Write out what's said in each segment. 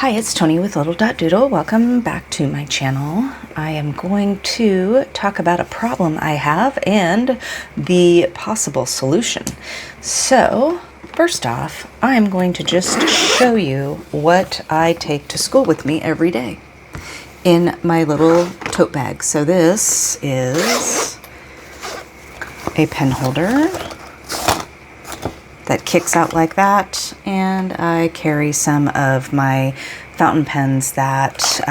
Hi, it's Tony with lidl.doodle. Welcome back to my channel. I am going to talk about a problem I have and the possible solution. So, first off, I'm going to just show you what I take to school with me every day in my little tote bag. So this is a pen holder that kicks out like that, and I carry some of my fountain pens that,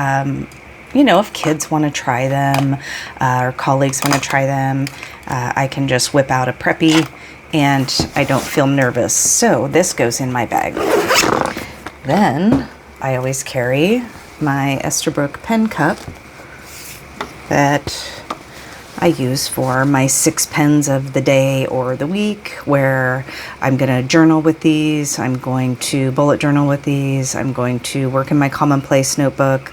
if kids want to try them or colleagues want to try them, I can just whip out a preppy and I don't feel nervous. So this goes in my bag. Then I always carry my Esterbrook pen cup that I use for my 6 pens of the day or the week, where I'm going to journal with these, I'm going to bullet journal with these, I'm going to work in my commonplace notebook.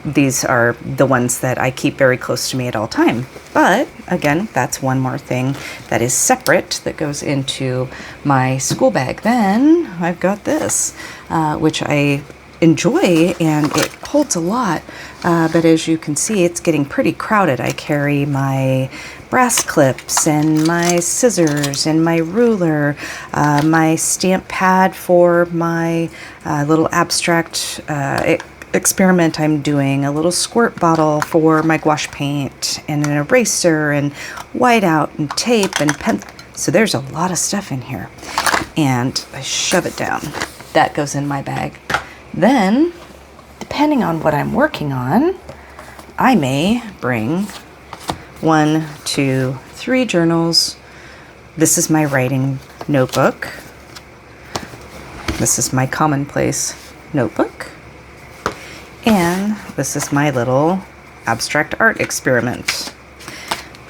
These are the ones that I keep very close to me at all time. But again, that's one more thing that is separate that goes into my school bag. Then I've got this, which I enjoy, and it holds a lot, but as you can see, it's getting pretty crowded. I carry my brass clips and my scissors and my ruler, my stamp pad for my little abstract experiment I'm doing, a little squirt bottle for my gouache paint, and an eraser and whiteout and tape and pen. So there's a lot of stuff in here, and I shove it down. That goes in my bag. Then, depending on what I'm working on, I may bring 1, 2, 3 journals. This is my writing notebook. This is my commonplace notebook. And this is my little abstract art experiment.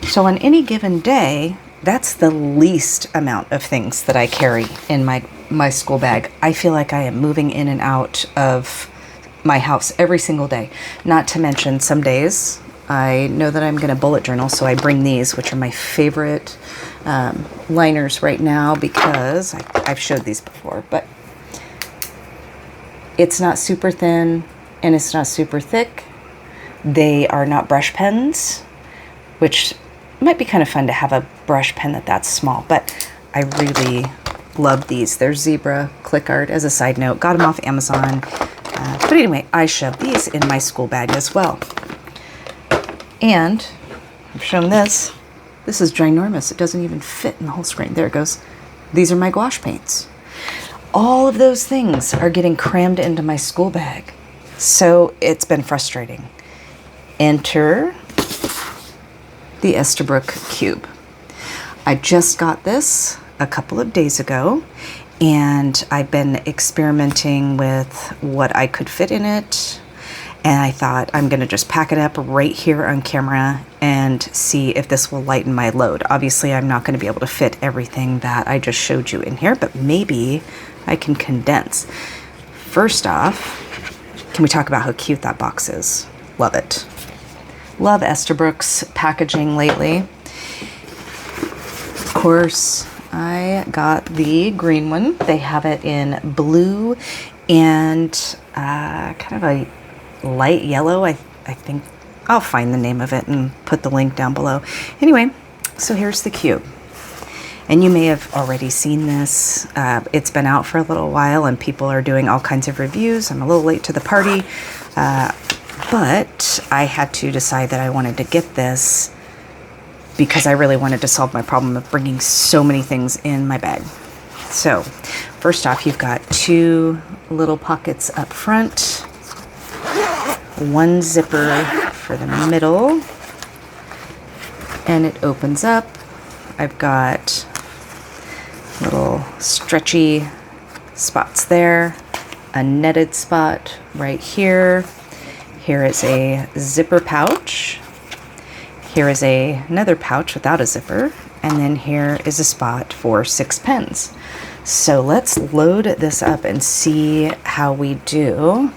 So on any given day, that's the least amount of things that I carry in my school bag. I feel like I am moving in and out of my house every single day. Not to mention, some days I know that I'm going to bullet journal, so I bring these, which are my favorite liners right now, because I've showed these before, but it's not super thin and it's not super thick. They are not brush pens, which might be kind of fun to have a brush pen that's small, but I really love these. They're zebra click art, as a side note. Got them off Amazon. But anyway, I shove these in my school bag as well. And I've shown this. This is ginormous. It doesn't even fit in the whole screen. There it goes. These are my gouache paints. All of those things are getting crammed into my school bag. So it's been frustrating. Enter the Esterbrook Cube. I just got this a couple of days ago, and I've been experimenting with what I could fit in it, and I thought I'm going to just pack it up right here on camera and see if this will lighten my load. Obviously, I'm not going to be able to fit everything that I just showed you in here, but maybe I can condense. First off, can we talk about how cute that box is? Love it. Love Esterbrook's packaging lately. Of course, I got the green one. They have it in blue and kind of a light yellow. I think I'll find the name of it and put the link down below. Anyway, so here's the cube. And you may have already seen this. It's been out for a little while and people are doing all kinds of reviews. I'm a little late to the party. But I had to decide that I wanted to get this because I really wanted to solve my problem of bringing so many things in my bag. So, first off, you've got 2 little pockets up front, 1 zipper for the middle, and it opens up. I've got little stretchy spots there, a netted spot right here. Here is a zipper pouch. Here is another pouch without a zipper. And then here is a spot for 6 pens. So let's load this up and see how we do.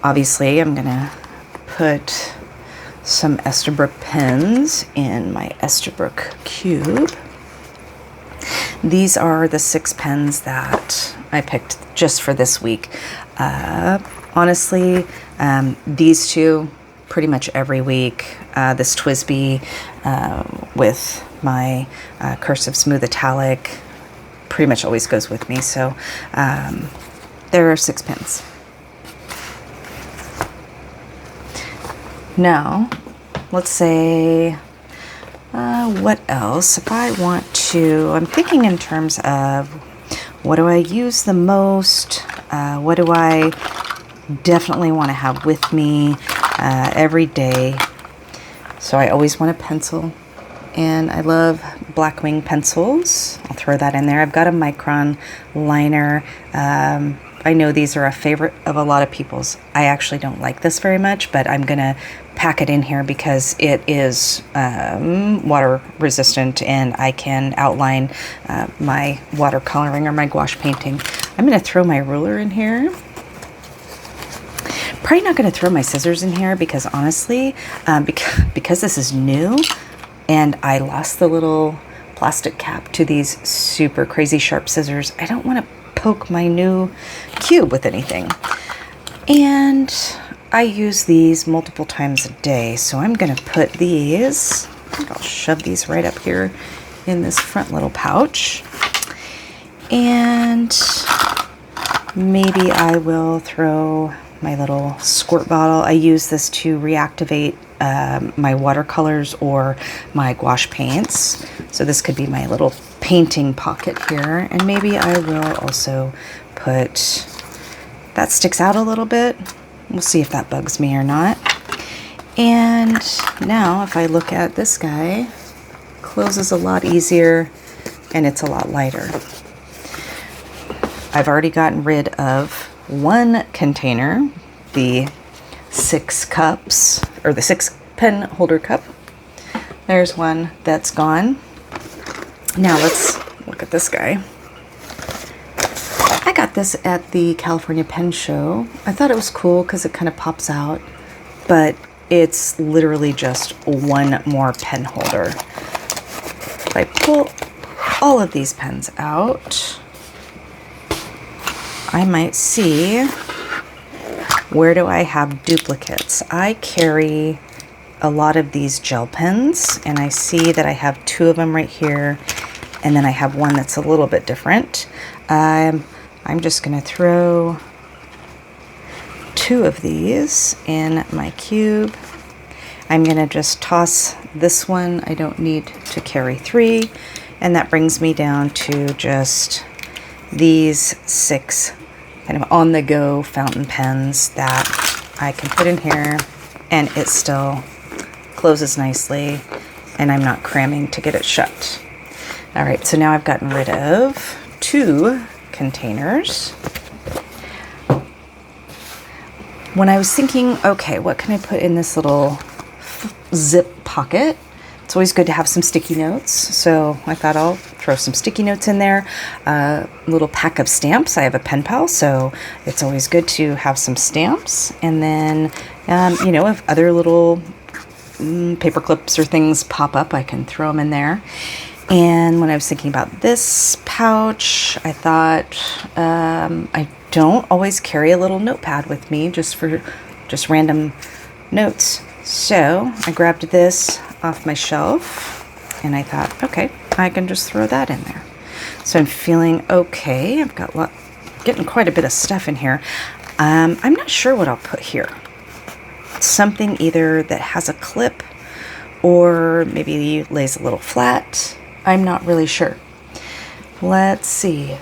Obviously, I'm going to put some Esterbrook pens in my Esterbrook Cube. These are the 6 pens that I picked just for this week. Honestly, these two pretty much every week. This TWSBI with my Cursive Smooth Italic pretty much always goes with me. So there are 6 pins. Now, let's say, what else? If I want to, I'm thinking in terms of what do I use the most? What do I definitely want to have with me every day? So I always want a pencil, and I love black wing pencils. I'll throw that in there. I've got a Micron liner. I know these are a favorite of a lot of people's. I actually don't like this very much, but I'm gonna pack it in here because it is water resistant, and I can outline my watercoloring or my gouache painting. I'm gonna throw my ruler in here. Probably not gonna throw my scissors in here because honestly, because this is new and I lost the little plastic cap to these super crazy sharp scissors, I don't want to poke my new cube with anything. And I use these multiple times a day, so I'm going to put these, I think I'll shove these right up here in this front little pouch. And maybe I will throw my little squirt bottle. I use this to reactivate my watercolors or my gouache paints. So this could be my little painting pocket here. And maybe I will also put, that sticks out a little bit. We'll see if that bugs me or not. And now if I look at this guy, closes a lot easier and it's a lot lighter. I've already gotten rid of one container, the 6 cups, or the 6 pen holder cup. There's one that's gone. Now let's look at this guy. I got this at the California Pen Show. I thought it was cool because it kind of pops out, but it's literally just one more pen holder. If I pull all of these pens out, I might see, where do I have duplicates? I carry a lot of these gel pens, and I see that I have 2 of them right here, and then I have one that's a little bit different. I'm just going to throw 2 of these in my cube. I'm going to just toss this one. I don't need to carry 3, and that brings me down to just these 6 kind of on-the-go fountain pens that I can put in here, and it still closes nicely, and I'm not cramming to get it shut. All right, so now I've gotten rid of 2 containers. When I was thinking, okay, what can I put in this little zip pocket? It's always good to have some sticky notes, so I thought I'll throw some sticky notes in there. A little pack of stamps. I have a pen pal, so it's always good to have some stamps. And then, you know, if other little paper clips or things pop up, I can throw them in there. And when I was thinking about this pouch, I thought I don't always carry a little notepad with me just for random notes. So I grabbed this off my shelf, and I thought, okay, I can just throw that in there. So I'm feeling okay. I've got getting quite a bit of stuff in here. I'm not sure what I'll put here. Something either that has a clip or maybe lays a little flat. I'm not really sure. Let's see.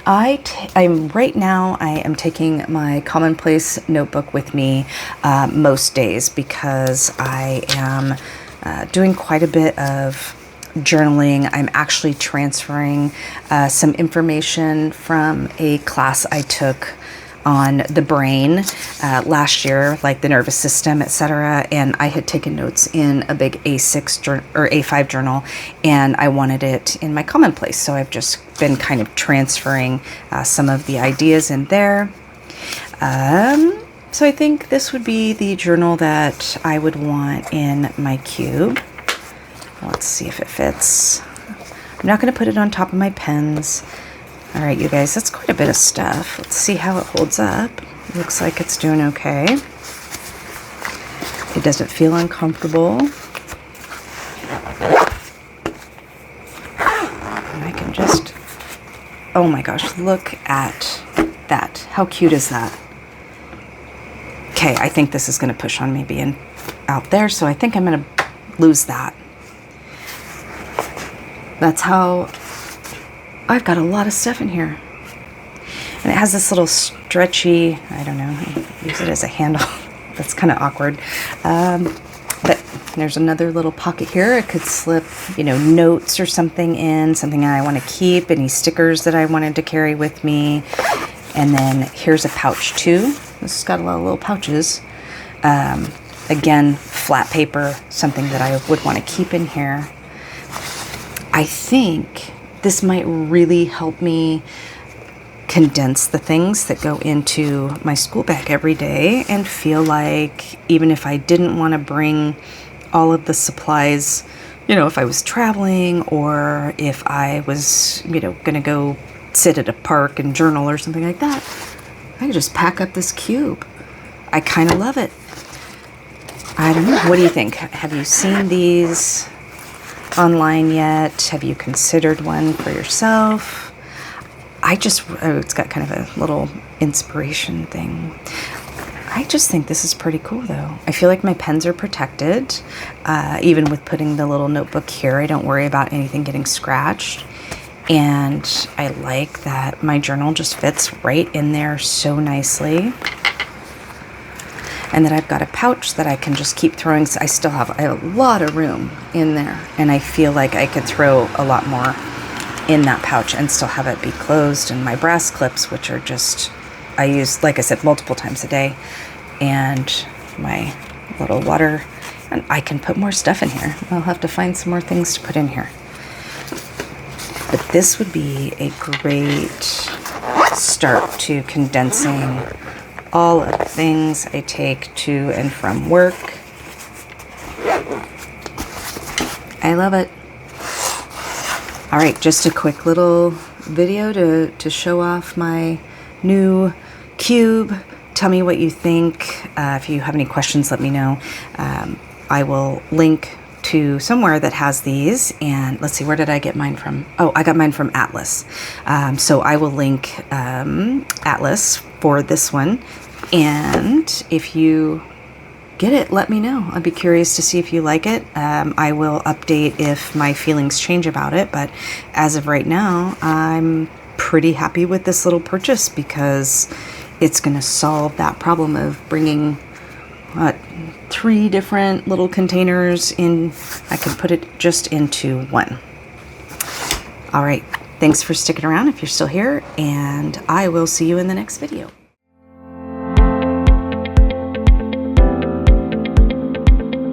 I'm right now, I am taking my Commonplace notebook with me most days because I am doing quite a bit of journaling. I'm actually transferring some information from a class I took on the brain last year, like the nervous system, etc. And I had taken notes in a big A6 or A5 journal, and I wanted it in my Commonplace. So I've just been kind of transferring some of the ideas in there. So I think this would be the journal that I would want in my cube. Let's see if it fits. I'm not going to put it on top of my pens. All right, you guys, that's quite a bit of stuff. Let's see how it holds up. Looks like it's doing okay. It doesn't feel uncomfortable. And I can just, oh my gosh, look at that. How cute is that? Okay, I think this is going to push on me being out there, so I think I'm going to lose that. That's how, I've got a lot of stuff in here. And it has this little stretchy, I don't know, I use it as a handle. That's kind of awkward. But there's another little pocket here. I could slip, you know, notes or something in, something I want to keep, any stickers that I wanted to carry with me. And then here's a pouch too. This has got a lot of little pouches. Again, flat paper, something that I would want to keep in here. I think this might really help me condense the things that go into my school bag every day and feel like even if I didn't want to bring all of the supplies, you know, if I was traveling or if I was, you know, going to go sit at a park and journal or something like that, I could just pack up this cube. I kind of love it. I don't know. What do you think? Have you seen these online yet? Have you considered one for yourself? It's got kind of a little inspiration thing. I just think this is pretty cool though. I feel like my pens are protected. Even with putting the little notebook here, I don't worry about anything getting scratched. And I like that my journal just fits right in there so nicely. And that I've got a pouch that I can just keep throwing. So I still have a lot of room in there. And I feel like I could throw a lot more in that pouch and still have it be closed. And my brass clips, which are just, I use, like I said, multiple times a day. And my little water. And I can put more stuff in here. I'll have to find some more things to put in here. But this would be a great start to condensing all of the things I take to and from work. I love it. All right, just a quick little video to show off my new cube. Tell me what you think. If you have any questions, let me know. I will link to somewhere that has these, and let's see, where did I get mine from? Oh, I got mine from Atlas. So I will link Atlas for this one, and if you get it, let me know. I'd be curious to see if you like it. I will update if my feelings change about it, but as of right now, I'm pretty happy with this little purchase because it's going to solve that problem of bringing 3 different little containers in. I can put it just into one. All right, thanks for sticking around if you're still here, and I will see you in the next video.